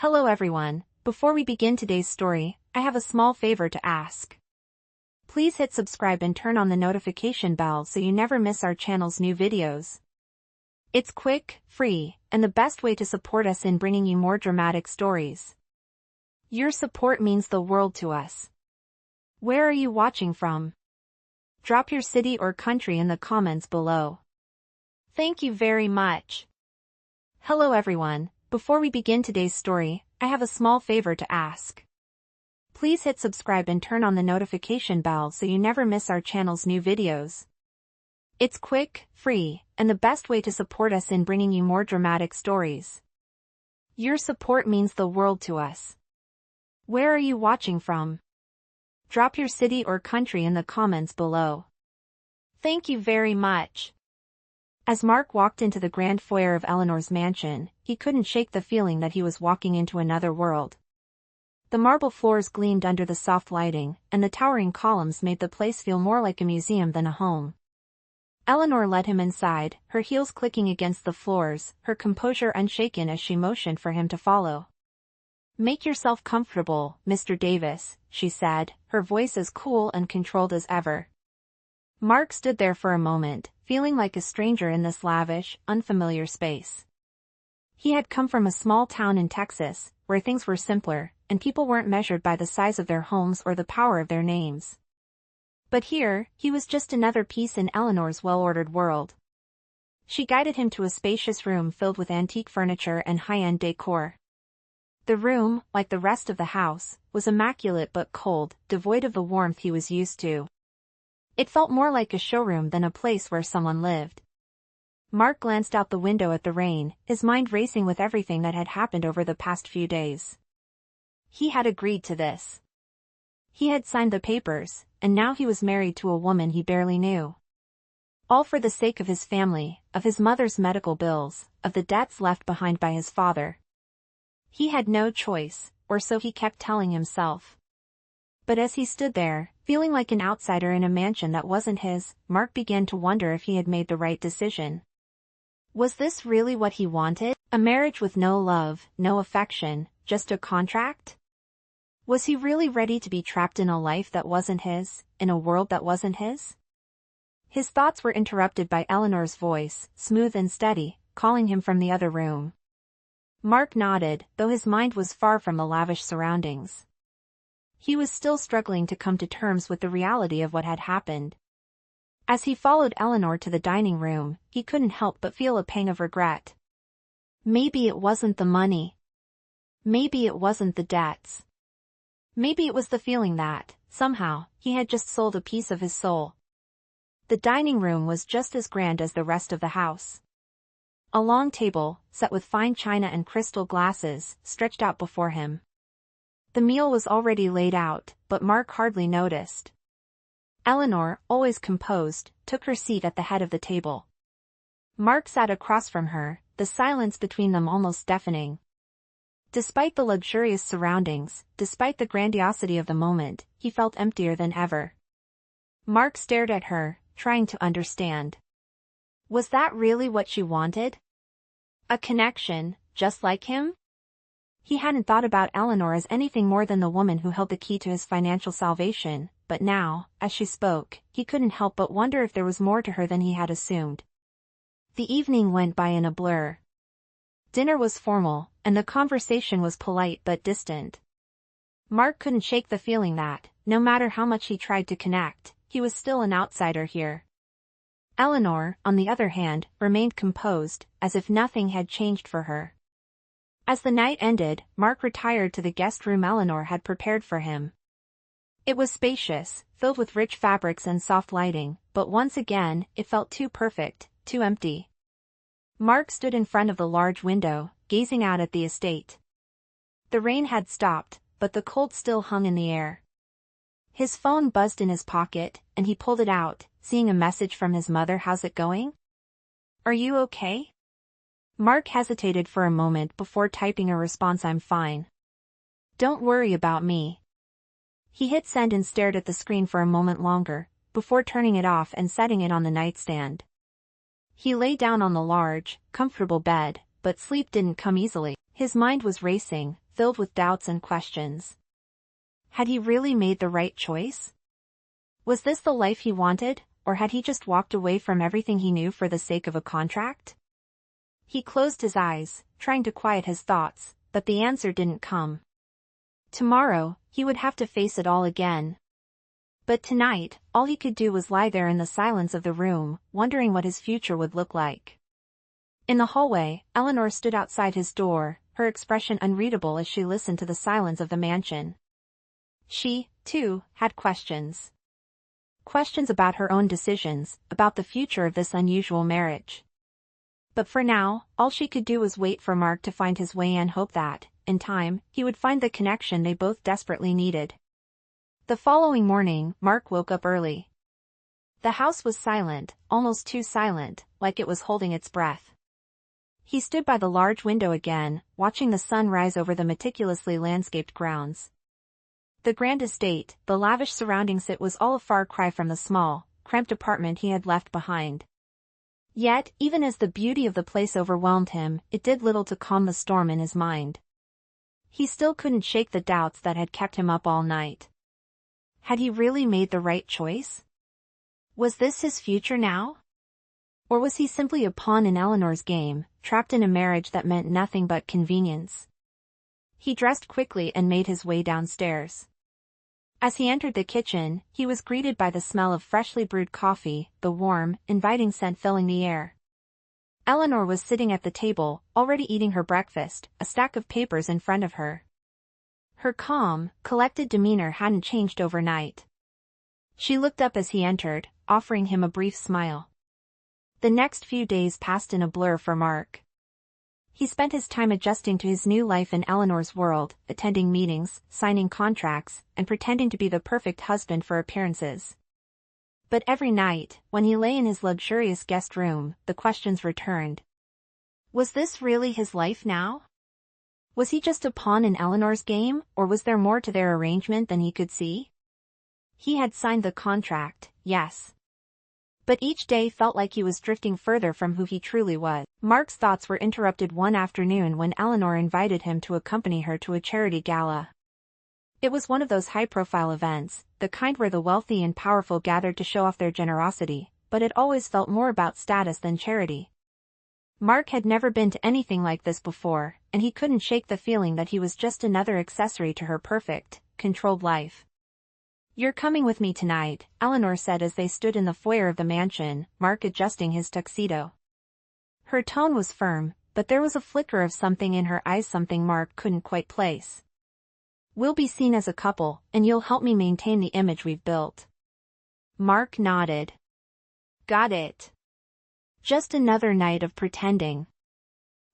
Hello everyone, before we begin today's story, I have a small favor to ask. Please hit subscribe and turn on the notification bell so you never miss our channel's new videos. It's quick, free, and the best way to support us in bringing you more dramatic stories. Your support means the world to us. Where are you watching from? Drop your city or country in the comments below. Thank you very much. Hello everyone, before we begin today's story, I have a small favor to ask. Please hit subscribe and turn on the notification bell so you never miss our channel's new videos. It's quick, free, and the best way to support us in bringing you more dramatic stories. Your support means the world to us. Where are you watching from? Drop your city or country in the comments below. Thank you very much. As Mark walked into the grand foyer of Eleanor's mansion, he couldn't shake the feeling that he was walking into another world. The marble floors gleamed under the soft lighting, and the towering columns made the place feel more like a museum than a home. Eleanor led him inside, her heels clicking against the floors, her composure unshaken as she motioned for him to follow. "Make yourself comfortable, Mr. Davis," she said, her voice as cool and controlled as ever. Mark stood there for a moment, feeling like a stranger in this lavish, unfamiliar space. He had come from a small town in Texas, where things were simpler, and people weren't measured by the size of their homes or the power of their names. But here, he was just another piece in Eleanor's well-ordered world. She guided him to a spacious room filled with antique furniture and high-end decor. The room, like the rest of the house, was immaculate but cold, devoid of the warmth he was used to. It felt more like a showroom than a place where someone lived. Mark glanced out the window at the rain, his mind racing with everything that had happened over the past few days. He had agreed to this. He had signed the papers, and now he was married to a woman he barely knew. All for the sake of his family, of his mother's medical bills, of the debts left behind by his father. He had no choice, or so he kept telling himself. But as he stood there, feeling like an outsider in a mansion that wasn't his, Mark began to wonder if he had made the right decision. Was this really what he wanted? A marriage with no love, no affection, just a contract? Was he really ready to be trapped in a life that wasn't his, in a world that wasn't his? His thoughts were interrupted by Eleanor's voice, smooth and steady, calling him from the other room. Mark nodded, though his mind was far from the lavish surroundings. He was still struggling to come to terms with the reality of what had happened. As he followed Eleanor to the dining room, he couldn't help but feel a pang of regret. Maybe it wasn't the money. Maybe it wasn't the debts. Maybe it was the feeling that, somehow, he had just sold a piece of his soul. The dining room was just as grand as the rest of the house. A long table, set with fine china and crystal glasses, stretched out before him. The meal was already laid out, but Mark hardly noticed. Eleanor, always composed, took her seat at the head of the table. Mark sat across from her, the silence between them almost deafening. Despite the luxurious surroundings, despite the grandiosity of the moment, he felt emptier than ever. Mark stared at her, trying to understand. Was that really what she wanted? A connection, just like him? He hadn't thought about Eleanor as anything more than the woman who held the key to his financial salvation, but now, as she spoke, he couldn't help but wonder if there was more to her than he had assumed. The evening went by in a blur. Dinner was formal, and the conversation was polite but distant. Mark couldn't shake the feeling that, no matter how much he tried to connect, he was still an outsider here. Eleanor, on the other hand, remained composed, as if nothing had changed for her. As the night ended, Mark retired to the guest room Eleanor had prepared for him. It was spacious, filled with rich fabrics and soft lighting, but once again, it felt too perfect, too empty. Mark stood in front of the large window, gazing out at the estate. The rain had stopped, but the cold still hung in the air. His phone buzzed in his pocket, and he pulled it out, seeing a message from his mother. "How's it going? Are you okay?" Mark hesitated for a moment before typing a response. "I'm fine. Don't worry about me." He hit send and stared at the screen for a moment longer, before turning it off and setting it on the nightstand. He lay down on the large, comfortable bed, but sleep didn't come easily. His mind was racing, filled with doubts and questions. Had he really made the right choice? Was this the life he wanted, or had he just walked away from everything he knew for the sake of a contract? He closed his eyes, trying to quiet his thoughts, but the answer didn't come. Tomorrow, he would have to face it all again. But tonight, all he could do was lie there in the silence of the room, wondering what his future would look like. In the hallway, Eleanor stood outside his door, her expression unreadable as she listened to the silence of the mansion. She, too, had questions. Questions about her own decisions, about the future of this unusual marriage. But for now, all she could do was wait for Mark to find his way and hope that, in time, he would find the connection they both desperately needed. The following morning, Mark woke up early. The house was silent, almost too silent, like it was holding its breath. He stood by the large window again, watching the sun rise over the meticulously landscaped grounds. The grand estate, the lavish surroundings, it was all a far cry from the small, cramped apartment he had left behind. Yet, even as the beauty of the place overwhelmed him, it did little to calm the storm in his mind. He still couldn't shake the doubts that had kept him up all night. Had he really made the right choice? Was this his future now? Or was he simply a pawn in Eleanor's game, trapped in a marriage that meant nothing but convenience? He dressed quickly and made his way downstairs. As he entered the kitchen, he was greeted by the smell of freshly brewed coffee, the warm, inviting scent filling the air. Eleanor was sitting at the table, already eating her breakfast, a stack of papers in front of her. Her calm, collected demeanor hadn't changed overnight. She looked up as he entered, offering him a brief smile. The next few days passed in a blur for Mark. He spent his time adjusting to his new life in Eleanor's world, attending meetings, signing contracts, and pretending to be the perfect husband for appearances. But every night, when he lay in his luxurious guest room, the questions returned. Was this really his life now? Was he just a pawn in Eleanor's game, or was there more to their arrangement than he could see? He had signed the contract, yes. But each day felt like he was drifting further from who he truly was. Mark's thoughts were interrupted one afternoon when Eleanor invited him to accompany her to a charity gala. It was one of those high-profile events, the kind where the wealthy and powerful gathered to show off their generosity, but it always felt more about status than charity. Mark had never been to anything like this before, and he couldn't shake the feeling that he was just another accessory to her perfect, controlled life. "You're coming with me tonight," Eleanor said as they stood in the foyer of the mansion, Mark adjusting his tuxedo. Her tone was firm, but there was a flicker of something in her eyes, something Mark couldn't quite place. "We'll be seen as a couple, and you'll help me maintain the image we've built." Mark nodded. "Got it. Just another night of pretending."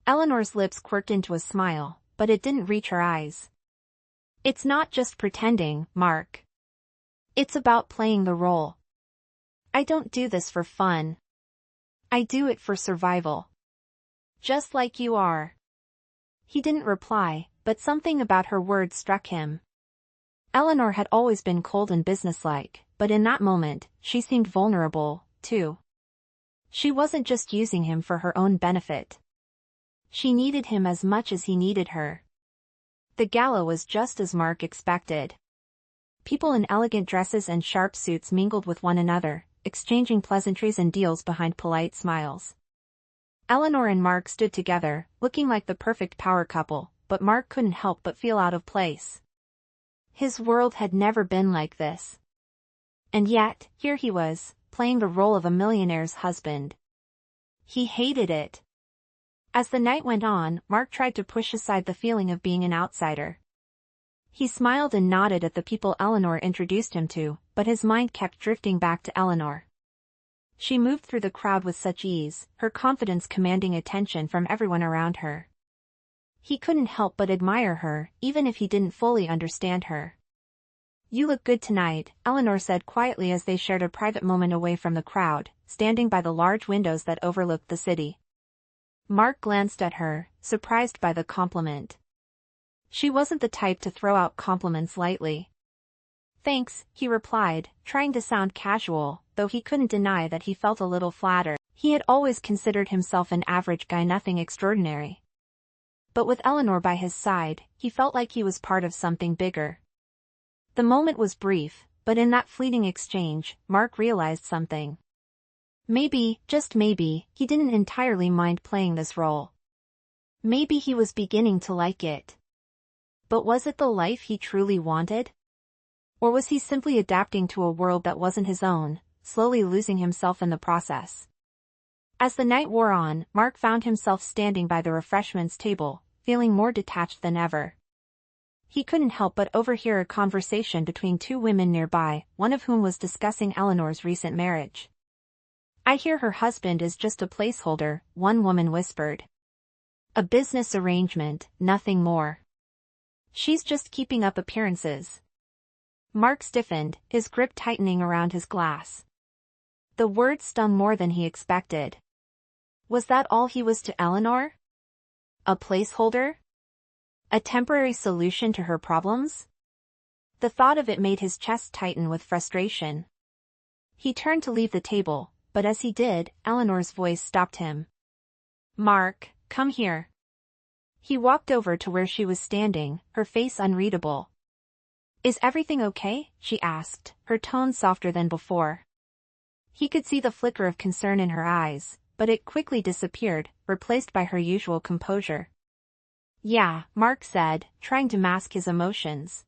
Eleanor's lips quirked into a smile, but it didn't reach her eyes. "It's not just pretending, Mark. It's about playing the role. I don't do this for fun. I do it for survival. Just like you are." He didn't reply, but something about her words struck him. Eleanor had always been cold and businesslike, but in that moment, she seemed vulnerable, too. She wasn't just using him for her own benefit. She needed him as much as he needed her. The gala was just as Mark expected. People in elegant dresses and sharp suits mingled with one another, exchanging pleasantries and deals behind polite smiles. Eleanor and Mark stood together, looking like the perfect power couple, but Mark couldn't help but feel out of place. His world had never been like this. And yet, here he was, playing the role of a millionaire's husband. He hated it. As the night went on, Mark tried to push aside the feeling of being an outsider. He smiled and nodded at the people Eleanor introduced him to, but his mind kept drifting back to Eleanor. She moved through the crowd with such ease, her confidence commanding attention from everyone around her. He couldn't help but admire her, even if he didn't fully understand her. "You look good tonight," Eleanor said quietly as they shared a private moment away from the crowd, standing by the large windows that overlooked the city. Mark glanced at her, surprised by the compliment. She wasn't the type to throw out compliments lightly. "Thanks," he replied, trying to sound casual, though he couldn't deny that he felt a little flattered. He had always considered himself an average guy, nothing extraordinary. But with Eleanor by his side, he felt like he was part of something bigger. The moment was brief, but in that fleeting exchange, Mark realized something. Maybe, just maybe, he didn't entirely mind playing this role. Maybe he was beginning to like it. But was it the life he truly wanted? Or was he simply adapting to a world that wasn't his own, slowly losing himself in the process? As the night wore on, Mark found himself standing by the refreshments table, feeling more detached than ever. He couldn't help but overhear a conversation between two women nearby, one of whom was discussing Eleanor's recent marriage. "I hear her husband is just a placeholder," one woman whispered. "A business arrangement, nothing more. She's just keeping up appearances." Mark stiffened, his grip tightening around his glass. The words stung more than he expected. Was that all he was to Eleanor? A placeholder? A temporary solution to her problems? The thought of it made his chest tighten with frustration. He turned to leave the table, but as he did, Eleanor's voice stopped him. "Mark, come here." He walked over to where she was standing, her face unreadable. "Is everything okay?" she asked, her tone softer than before. He could see the flicker of concern in her eyes, but it quickly disappeared, replaced by her usual composure. "Yeah," Mark said, trying to mask his emotions.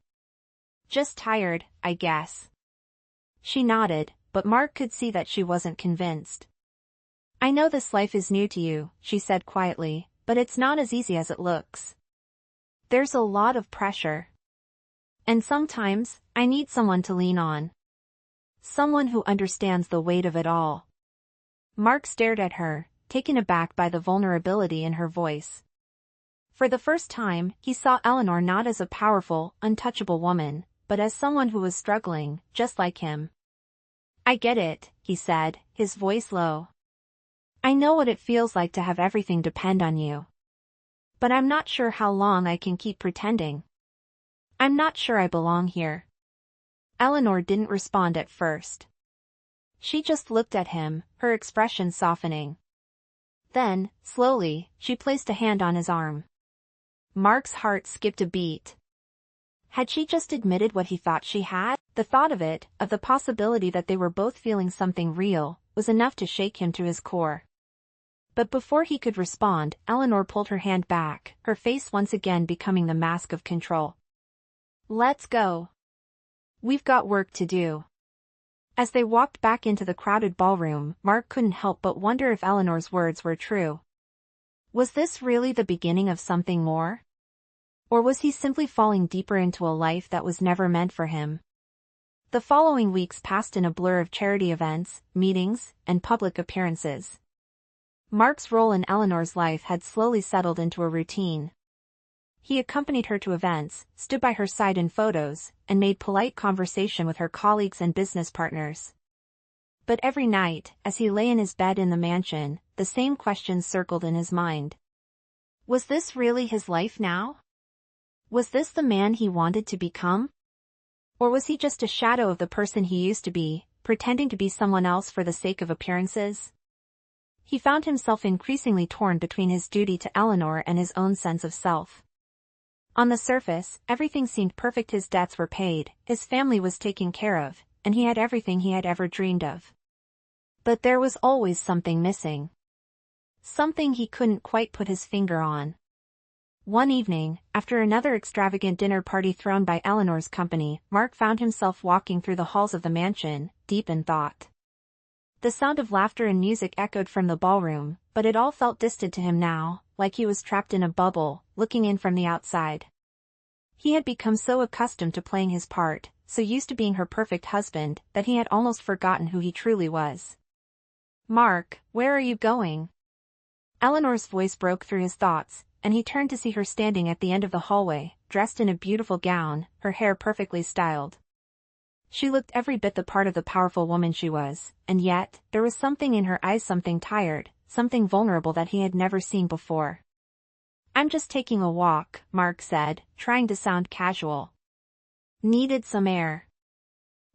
"Just tired, I guess." She nodded, but Mark could see that she wasn't convinced. "I know this life is new to you," she said quietly, "but it's not as easy as it looks. There's a lot of pressure. And sometimes, I need someone to lean on. Someone who understands the weight of it all." Mark stared at her, taken aback by the vulnerability in her voice. For the first time, he saw Eleanor not as a powerful, untouchable woman, but as someone who was struggling, just like him. "I get it," he said, his voice low. "I know what it feels like to have everything depend on you. But I'm not sure how long I can keep pretending. I'm not sure I belong here." Eleanor didn't respond at first. She just looked at him, her expression softening. Then, slowly, she placed a hand on his arm. Mark's heart skipped a beat. Had she just admitted what he thought she had? The thought of it, of the possibility that they were both feeling something real, was enough to shake him to his core. But before he could respond, Eleanor pulled her hand back, her face once again becoming the mask of control. "Let's go. We've got work to do." As they walked back into the crowded ballroom, Mark couldn't help but wonder if Eleanor's words were true. Was this really the beginning of something more? Or was he simply falling deeper into a life that was never meant for him? The following weeks passed in a blur of charity events, meetings, and public appearances. Mark's role in Eleanor's life had slowly settled into a routine. He accompanied her to events, stood by her side in photos, and made polite conversation with her colleagues and business partners. But every night, as he lay in his bed in the mansion, the same questions circled in his mind. Was this really his life now? Was this the man he wanted to become? Or was he just a shadow of the person he used to be, pretending to be someone else for the sake of appearances? He found himself increasingly torn between his duty to Eleanor and his own sense of self. On the surface, everything seemed perfect. His debts were paid, his family was taken care of, and he had everything he had ever dreamed of. But there was always something missing. Something he couldn't quite put his finger on. One evening, after another extravagant dinner party thrown by Eleanor's company, Mark found himself walking through the halls of the mansion, deep in thought. The sound of laughter and music echoed from the ballroom, but it all felt distant to him now, like he was trapped in a bubble, looking in from the outside. He had become so accustomed to playing his part, so used to being her perfect husband, that he had almost forgotten who he truly was. "Mark, where are you going?" Eleanor's voice broke through his thoughts, and he turned to see her standing at the end of the hallway, dressed in a beautiful gown, her hair perfectly styled. She looked every bit the part of the powerful woman she was, and yet, there was something in her eyes, something tired, something vulnerable that he had never seen before. "I'm just taking a walk," Mark said, trying to sound casual. "Needed some air."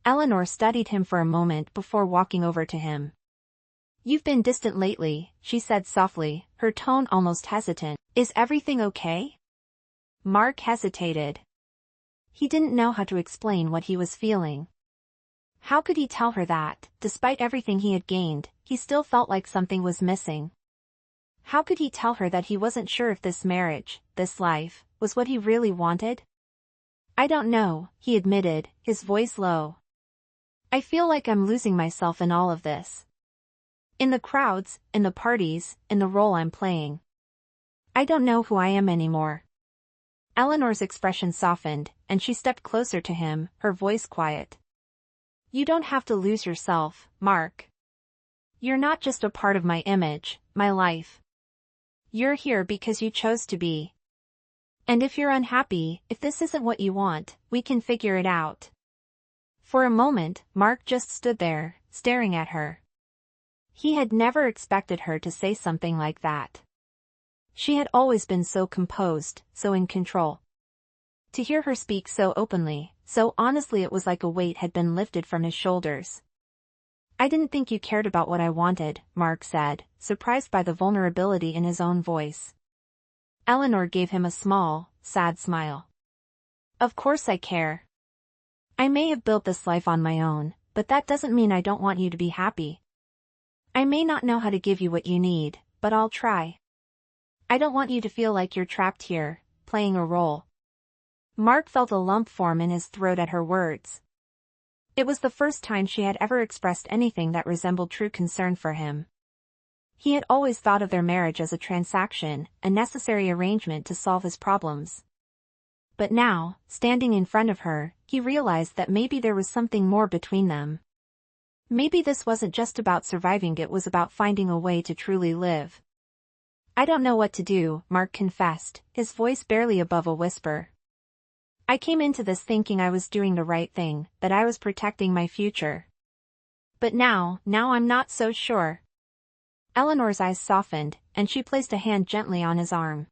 Eleanor studied him for a moment before walking over to him. You've been distant lately, she said softly, her tone almost hesitant. Is everything okay? Mark hesitated. He didn't know how to explain what he was feeling. How could he tell her that, despite everything he had gained, he still felt like something was missing? How could he tell her that he wasn't sure if this marriage, this life, was what he really wanted? I don't know, he admitted, his voice low. I feel like I'm losing myself in all of this. In the crowds, in the parties, in the role I'm playing. I don't know who I am anymore. Eleanor's expression softened, and she stepped closer to him, her voice quiet. You don't have to lose yourself, Mark. You're not just a part of my image, my life. You're here because you chose to be. And if you're unhappy, if this isn't what you want, we can figure it out. For a moment, Mark just stood there, staring at her. He had never expected her to say something like that. She had always been so composed, so in control. To hear her speak so openly, so honestly, it was like a weight had been lifted from his shoulders. I didn't think you cared about what I wanted, Mark said, surprised by the vulnerability in his own voice. Eleanor gave him a small, sad smile. Of course I care. I may have built this life on my own, but that doesn't mean I don't want you to be happy. I may not know how to give you what you need, but I'll try. I don't want you to feel like you're trapped here, playing a role. Mark felt a lump form in his throat at her words. It was the first time she had ever expressed anything that resembled true concern for him. He had always thought of their marriage as a transaction, a necessary arrangement to solve his problems. But now, standing in front of her, he realized that maybe there was something more between them. Maybe this wasn't just about surviving, it was about finding a way to truly live. I don't know what to do, Mark confessed, his voice barely above a whisper. I came into this thinking I was doing the right thing, that I was protecting my future. But now I'm not so sure. Eleanor's eyes softened, and she placed a hand gently on his arm.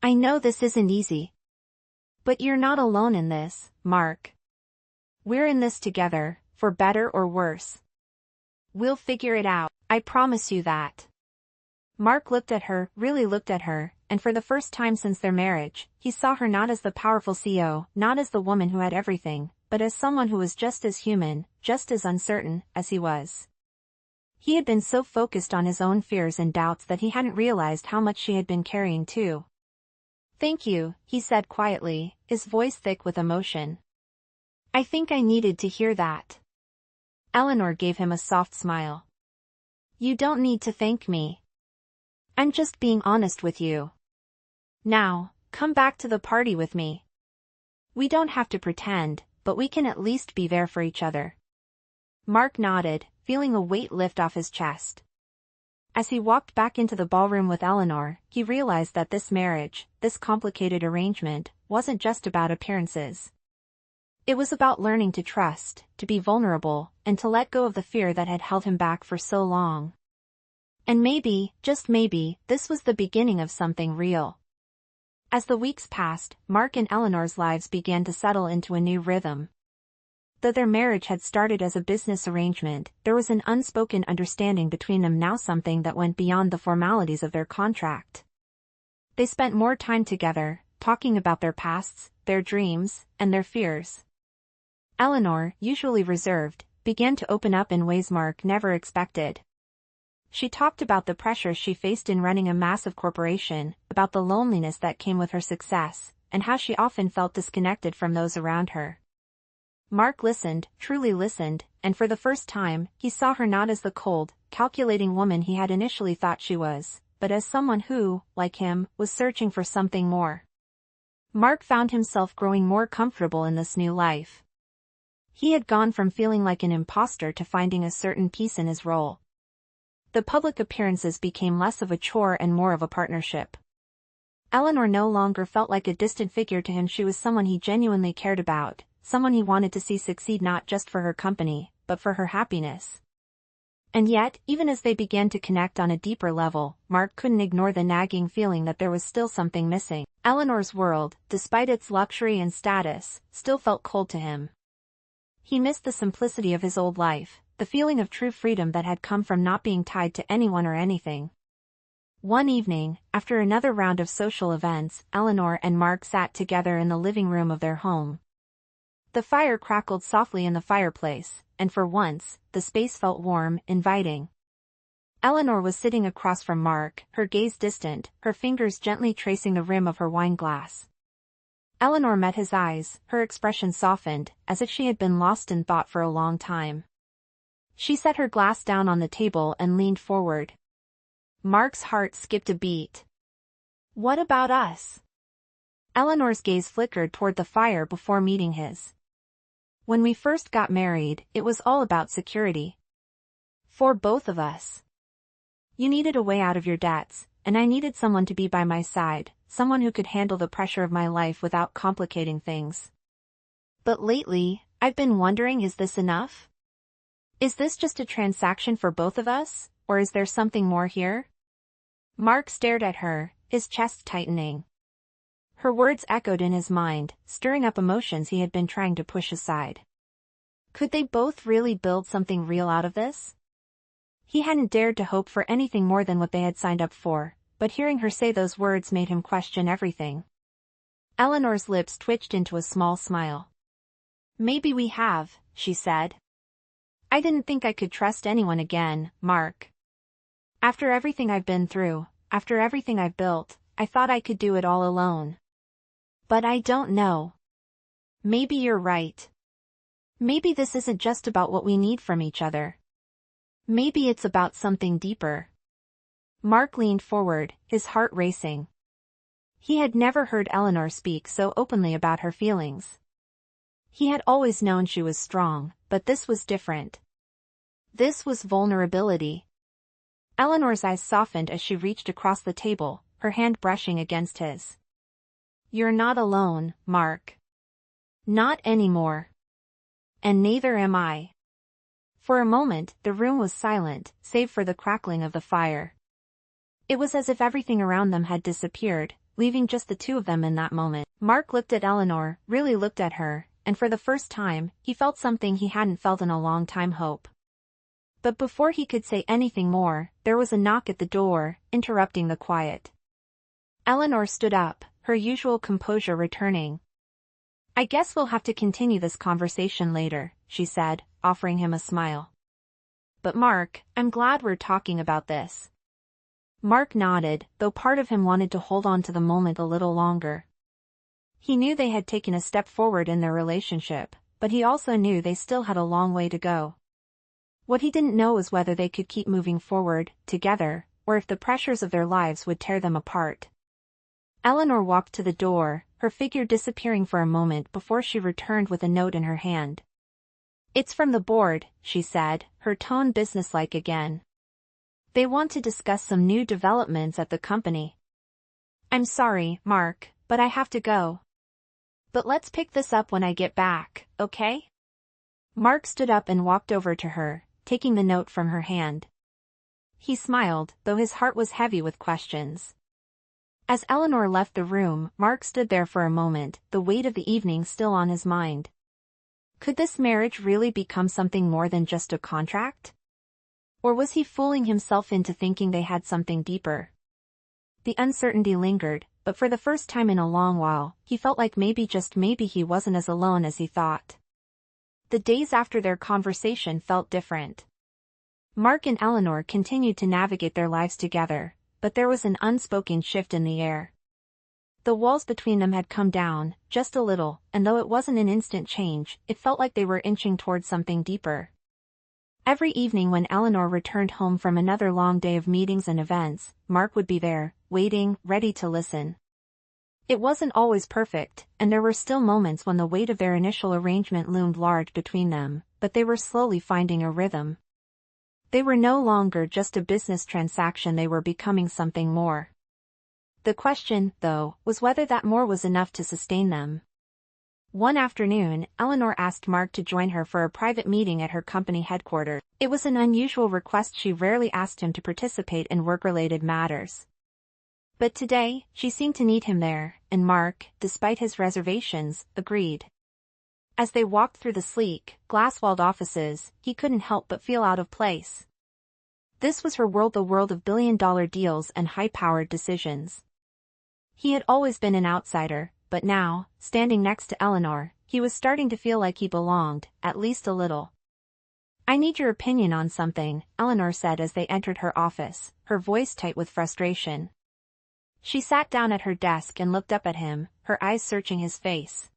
I know this isn't easy. But you're not alone in this, Mark. We're in this together, for better or worse. We'll figure it out, I promise you that. Mark looked at her, really looked at her, and for the first time since their marriage, he saw her not as the powerful CEO, not as the woman who had everything, but as someone who was just as human, just as uncertain, as he was. He had been so focused on his own fears and doubts that he hadn't realized how much she had been carrying too. Thank you, he said quietly, his voice thick with emotion. I think I needed to hear that. Eleanor gave him a soft smile. You don't need to thank me. I'm just being honest with you. Now, come back to the party with me. We don't have to pretend, but we can at least be there for each other. Mark nodded, feeling a weight lift off his chest. As he walked back into the ballroom with Eleanor, he realized that this marriage, this complicated arrangement, wasn't just about appearances. It was about learning to trust, to be vulnerable, and to let go of the fear that had held him back for so long. And maybe, just maybe, this was the beginning of something real. As the weeks passed, Mark and Eleanor's lives began to settle into a new rhythm. Though their marriage had started as a business arrangement, there was an unspoken understanding between them now, something that went beyond the formalities of their contract. They spent more time together, talking about their pasts, their dreams, and their fears. Eleanor, usually reserved, began to open up in ways Mark never expected. She talked about the pressures she faced in running a massive corporation, about the loneliness that came with her success, and how she often felt disconnected from those around her. Mark listened, truly listened, and for the first time, he saw her not as the cold, calculating woman he had initially thought she was, but as someone who, like him, was searching for something more. Mark found himself growing more comfortable in this new life. He had gone from feeling like an imposter to finding a certain peace in his role. The public appearances became less of a chore and more of a partnership. Eleanor no longer felt like a distant figure to him. She was someone he genuinely cared about, someone he wanted to see succeed not just for her company, but for her happiness. And yet, even as they began to connect on a deeper level, Mark couldn't ignore the nagging feeling that there was still something missing. Eleanor's world, despite its luxury and status, still felt cold to him. He missed the simplicity of his old life, the feeling of true freedom that had come from not being tied to anyone or anything. One evening, after another round of social events, Eleanor and Mark sat together in the living room of their home. The fire crackled softly in the fireplace, and for once, the space felt warm, inviting. Eleanor was sitting across from Mark, her gaze distant, her fingers gently tracing the rim of her wine glass. Eleanor met his eyes, her expression softened, as if she had been lost in thought for a long time. She set her glass down on the table and leaned forward. Mark's heart skipped a beat. "What about us?" Eleanor's gaze flickered toward the fire before meeting his. "When we first got married, it was all about security. For both of us. You needed a way out of your debts, and I needed someone to be by my side, someone who could handle the pressure of my life without complicating things. But lately, I've been wondering, is this enough? Is this just a transaction for both of us, or is there something more here?" Mark stared at her, his chest tightening. Her words echoed in his mind, stirring up emotions he had been trying to push aside. Could they both really build something real out of this? He hadn't dared to hope for anything more than what they had signed up for, but hearing her say those words made him question everything. Eleanor's lips twitched into a small smile. "Maybe we have," she said. "I didn't think I could trust anyone again, Mark. After everything I've been through, after everything I've built, I thought I could do it all alone. But I don't know. Maybe you're right. Maybe this isn't just about what we need from each other. Maybe it's about something deeper." Mark leaned forward, his heart racing. He had never heard Eleanor speak so openly about her feelings. He had always known she was strong, but this was different. This was vulnerability. Eleanor's eyes softened as she reached across the table, her hand brushing against his. "You're not alone, Mark. Not anymore. And neither am I." For a moment, the room was silent, save for the crackling of the fire. It was as if everything around them had disappeared, leaving just the two of them in that moment. Mark looked at Eleanor, really looked at her, and for the first time, he felt something he hadn't felt in a long time: hope. But before he could say anything more, there was a knock at the door, interrupting the quiet. Eleanor stood up, her usual composure returning. "I guess we'll have to continue this conversation later," she said, offering him a smile. "But Mark, I'm glad we're talking about this." Mark nodded, though part of him wanted to hold on to the moment a little longer. He knew they had taken a step forward in their relationship, but he also knew they still had a long way to go. What he didn't know was whether they could keep moving forward, together, or if the pressures of their lives would tear them apart. Eleanor walked to the door, her figure disappearing for a moment before she returned with a note in her hand. "It's from the board," she said, her tone businesslike again. "They want to discuss some new developments at the company." "I'm sorry, Mark, but I have to go. But let's pick this up when I get back, okay?" Mark stood up and walked over to her, taking the note from her hand. He smiled, though his heart was heavy with questions. As Eleanor left the room, Mark stood there for a moment, the weight of the evening still on his mind. Could this marriage really become something more than just a contract? Or was he fooling himself into thinking they had something deeper? The uncertainty lingered, but for the first time in a long while, he felt like maybe, just maybe, he wasn't as alone as he thought. The days after their conversation felt different. Mark and Eleanor continued to navigate their lives together, but there was an unspoken shift in the air. The walls between them had come down, just a little, and though it wasn't an instant change, it felt like they were inching towards something deeper. Every evening when Eleanor returned home from another long day of meetings and events, Mark would be there, waiting, ready to listen. It wasn't always perfect, and there were still moments when the weight of their initial arrangement loomed large between them, but they were slowly finding a rhythm. They were no longer just a business transaction, they were becoming something more. The question, though, was whether that more was enough to sustain them. One afternoon, Eleanor asked Mark to join her for a private meeting at her company headquarters. It was an unusual request; she rarely asked him to participate in work-related matters. But today, she seemed to need him there, and Mark, despite his reservations, agreed. As they walked through the sleek, glass-walled offices, he couldn't help but feel out of place. This was her world, the world of billion-dollar deals and high-powered decisions. He had always been an outsider, but now, standing next to Eleanor, he was starting to feel like he belonged, at least a little. "I need your opinion on something," Eleanor said as they entered her office, her voice tight with frustration. She sat down at her desk and looked up at him, her eyes searching his face.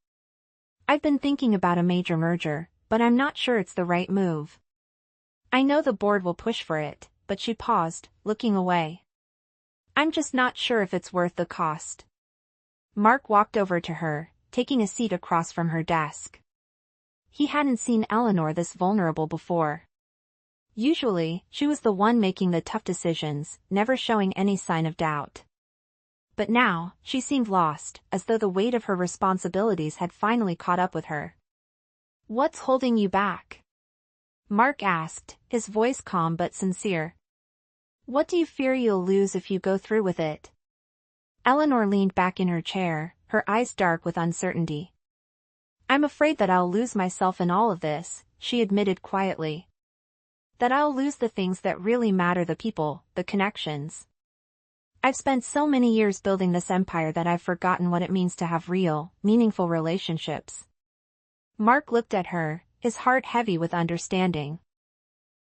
"I've been thinking about a major merger, but I'm not sure it's the right move. I know the board will push for it," but she paused, looking away. "I'm just not sure if it's worth the cost." Mark walked over to her, taking a seat across from her desk. He hadn't seen Eleanor this vulnerable before. Usually, she was the one making the tough decisions, never showing any sign of doubt. But now, she seemed lost, as though the weight of her responsibilities had finally caught up with her. "What's holding you back?" Mark asked, his voice calm but sincere. "What do you fear you'll lose if you go through with it?" Eleanor leaned back in her chair, her eyes dark with uncertainty. "I'm afraid that I'll lose myself in all of this," she admitted quietly. "That I'll lose the things that really matter, the people, the connections. I've spent so many years building this empire that I've forgotten what it means to have real, meaningful relationships." Mark looked at her, his heart heavy with understanding.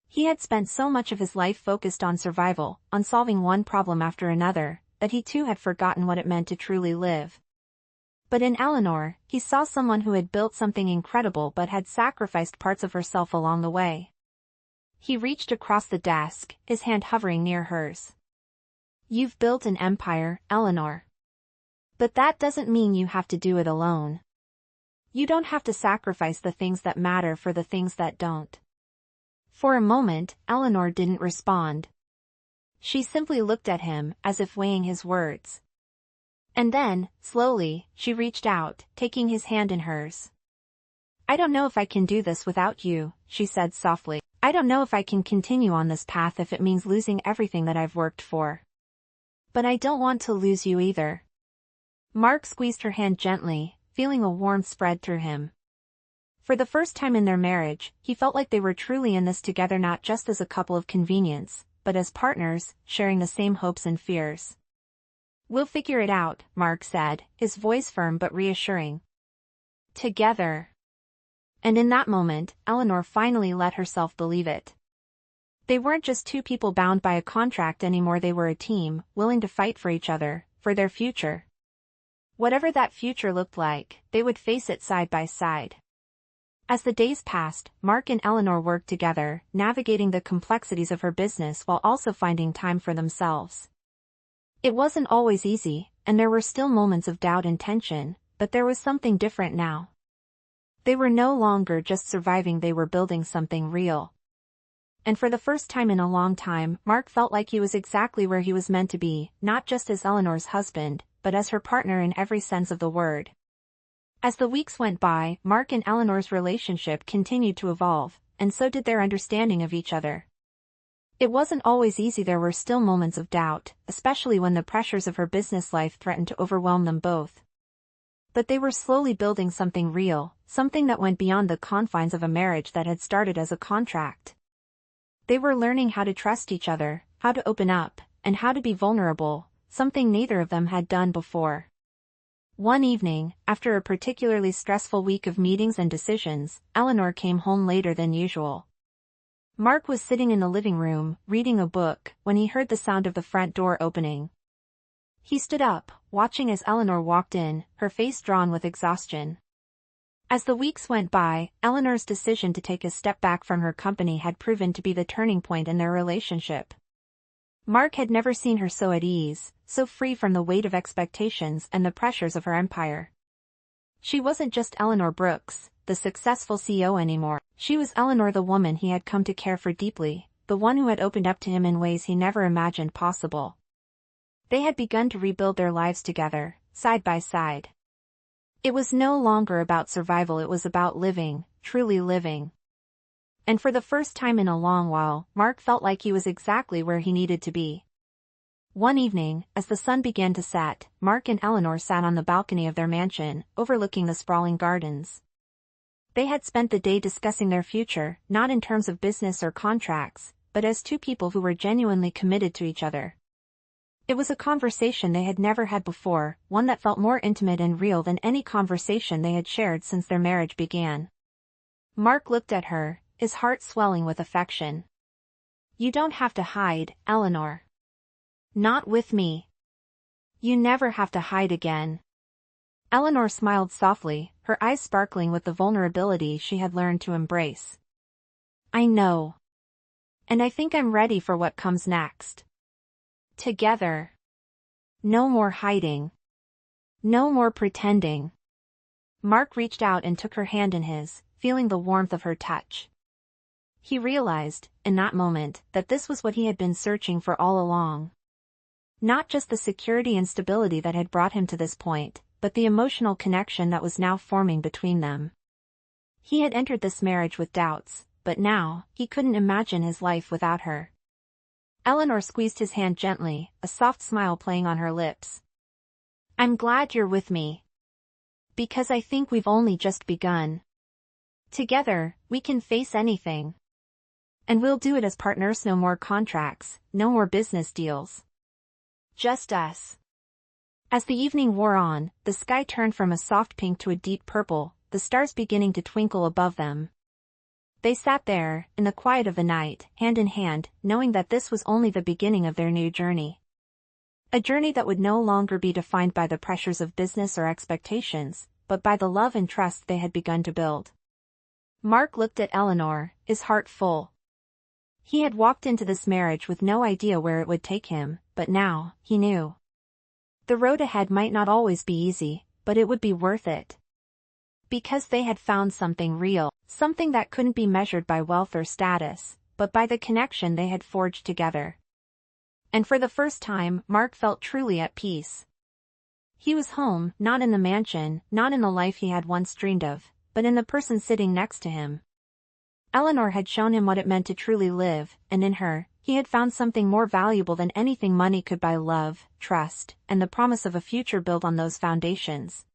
He had spent so much of his life focused on survival, on solving one problem after another, that he too had forgotten what it meant to truly live. But in Eleanor, he saw someone who had built something incredible but had sacrificed parts of herself along the way. He reached across the desk, his hand hovering near hers. "You've built an empire, Eleanor. But that doesn't mean you have to do it alone. You don't have to sacrifice the things that matter for the things that don't." For a moment, Eleanor didn't respond. She simply looked at him, as if weighing his words. And then, slowly, she reached out, taking his hand in hers. "I don't know if I can do this without you," she said softly. "I don't know if I can continue on this path if it means losing everything that I've worked for. But I don't want to lose you either." Mark squeezed her hand gently, feeling a warmth spread through him. For the first time in their marriage, he felt like they were truly in this together, not just as a couple of convenience, but as partners, sharing the same hopes and fears. "We'll figure it out," Mark said, his voice firm but reassuring. "Together." And in that moment, Eleanor finally let herself believe it. They weren't just two people bound by a contract anymore, they were a team, willing to fight for each other, for their future. Whatever that future looked like, they would face it side by side. As the days passed, Mark and Eleanor worked together, navigating the complexities of her business while also finding time for themselves. It wasn't always easy, and there were still moments of doubt and tension, but there was something different now. They were no longer just surviving, they were building something real. And for the first time in a long time, Mark felt like he was exactly where he was meant to be, not just as Eleanor's husband, but as her partner in every sense of the word. As the weeks went by, Mark and Eleanor's relationship continued to evolve, and so did their understanding of each other. It wasn't always easy, there were still moments of doubt, especially when the pressures of her business life threatened to overwhelm them both. But they were slowly building something real, something that went beyond the confines of a marriage that had started as a contract. They were learning how to trust each other, how to open up, and how to be vulnerable, something neither of them had done before. One evening, after a particularly stressful week of meetings and decisions, Eleanor came home later than usual. Mark was sitting in the living room, reading a book, when he heard the sound of the front door opening. He stood up, watching as Eleanor walked in, her face drawn with exhaustion. As the weeks went by, Eleanor's decision to take a step back from her company had proven to be the turning point in their relationship. Mark had never seen her so at ease, so free from the weight of expectations and the pressures of her empire. She wasn't just Eleanor Brooks, the successful CEO anymore. She was Eleanor, the woman he had come to care for deeply, the one who had opened up to him in ways he never imagined possible. They had begun to rebuild their lives together, side by side. It was no longer about survival, it was about living, truly living. And for the first time in a long while, Mark felt like he was exactly where he needed to be. One evening, as the sun began to set, Mark and Eleanor sat on the balcony of their mansion, overlooking the sprawling gardens. They had spent the day discussing their future, not in terms of business or contracts, but as two people who were genuinely committed to each other. It was a conversation they had never had before, one that felt more intimate and real than any conversation they had shared since their marriage began. Mark looked at her, his heart swelling with affection. "You don't have to hide, Eleanor. Not with me. You never have to hide again." Eleanor smiled softly, her eyes sparkling with the vulnerability she had learned to embrace. "I know. And I think I'm ready for what comes next. Together. No more hiding. No more pretending." Mark reached out and took her hand in his, feeling the warmth of her touch. He realized, in that moment, that this was what he had been searching for all along. Not just the security and stability that had brought him to this point, but the emotional connection that was now forming between them. He had entered this marriage with doubts, but now, he couldn't imagine his life without her. Eleanor squeezed his hand gently, a soft smile playing on her lips. "I'm glad you're with me. Because I think we've only just begun. Together, we can face anything. And we'll do it as partners. No more contracts, no more business deals. Just us." As the evening wore on, the sky turned from a soft pink to a deep purple, the stars beginning to twinkle above them. They sat there, in the quiet of the night, hand in hand, knowing that this was only the beginning of their new journey. A journey that would no longer be defined by the pressures of business or expectations, but by the love and trust they had begun to build. Mark looked at Eleanor, his heart full. He had walked into this marriage with no idea where it would take him, but now, he knew. The road ahead might not always be easy, but it would be worth it. Because they had found something real, something that couldn't be measured by wealth or status, but by the connection they had forged together. And for the first time, Mark felt truly at peace. He was home, not in the mansion, not in the life he had once dreamed of, but in the person sitting next to him. Eleanor had shown him what it meant to truly live, and in her, he had found something more valuable than anything money could buy: love, trust, and the promise of a future built on those foundations.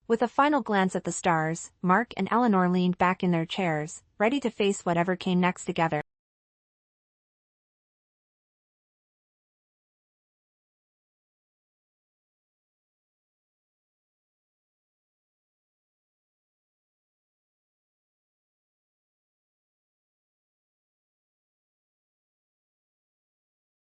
With a final glance at the stars, Mark and Eleanor leaned back in their chairs, ready to face whatever came next together.